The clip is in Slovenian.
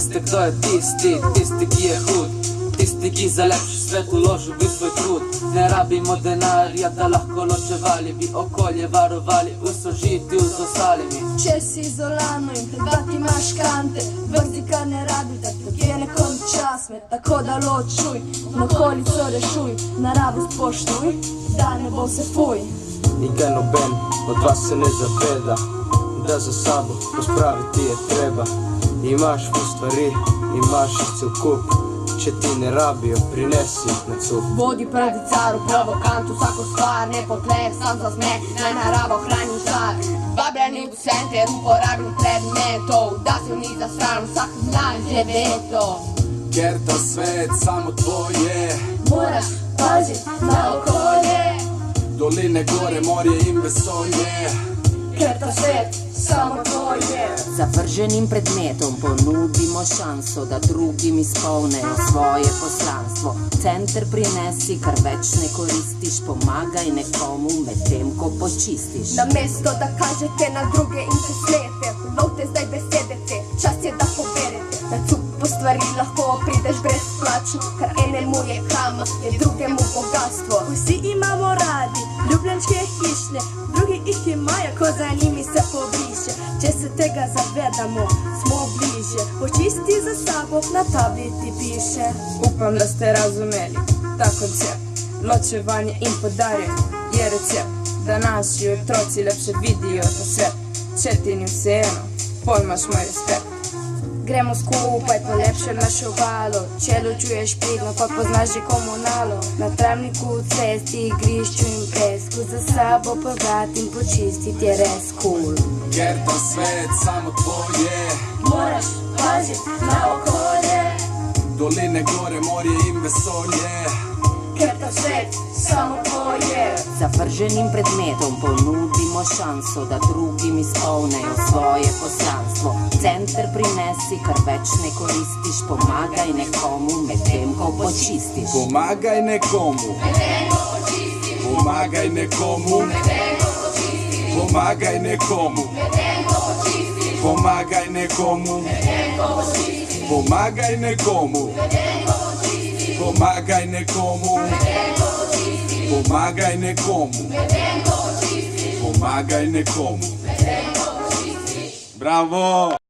Veste kdo je tisti ki je hud, tisti ki za lepši svet uložil bi svoj trud. Ne rabimo denarja, da lahko ločevali bi okolje, varovali v sožitju z ostalimi. Če si izolano in pred vrati imaš kante, vrzi kar ne rabi, da je nekom čas me. Tako da ločuj, okolico rešuj, naravo spoštuj, da ne bo se fuj. Nikaj noben od vas se ne zaveda, da za sabo pospraviti je treba. Imaš v stvari, imaš jih cel kup, če ti ne rabijo, prinesi jih na cup. Bodi prvi car, v provokantu vsako stvar, ne potlej sam za zme, naj naravo hrani žar. Vabljeni v center uporabnih predmetov, da se v njih zastran vsak dan živeto. Ker ta svet samo tvoje, Moraš pazit na okolje, doline, gore, morje in vesolje. ker ta svet samo tvoje. Zavrženim predmetom ponudimo šanso, da drugim izpolnejo svoje poslanstvo. Center prinesi, kar več ne koristiš, pomagaj nekomu medtem, ko počistiš. Namesto da kažete na druge in se smete, lovte zdaj besede te, čas je da poberete. Na cup po stvari lahko prideš brezplačno, kar enemu je kama, je drugemu bogatstvo. Vsi imamo radi ljubljenčke hišne, drugi jih imajo, ko za njimi se pobriše. Če se tega zavedamo, smo bliže, počisti za sabo, na tablici piše. Upam, da ste razumeli ta koncept. Ločevanje in podarjanje je recept, da naši otroci lepše vidijo ta svet. Če ti ni vseeno, pojmaš moj respekt. Gremo skupaj po lepšem našovalo, če ločuješ pridno, pa poznaš že komunalo. Na travniku, cesti, igrišču in pesku, za sabo pobrat in počistiti je res cool. Ker ta svet samo tvoje, Moraš pazit na okolje, doline, gore, morje in vesolje. ker ta svet samo tvoje. Zavrženim predmetom ponudimo šanso, da drugim izpolnejo svoje poslanstvo. Center prinesi, kar več ne koristiš, pomagaj nekomu medtem, ko počistiš. Pomagaj nekomu, pomagaj nekomu, pomagaj nekomu, pomagaj nekomu, pomagaj nekomu, pomagaj nekomu, pomagaj nekomu, pomagaj nekomu. Bravo!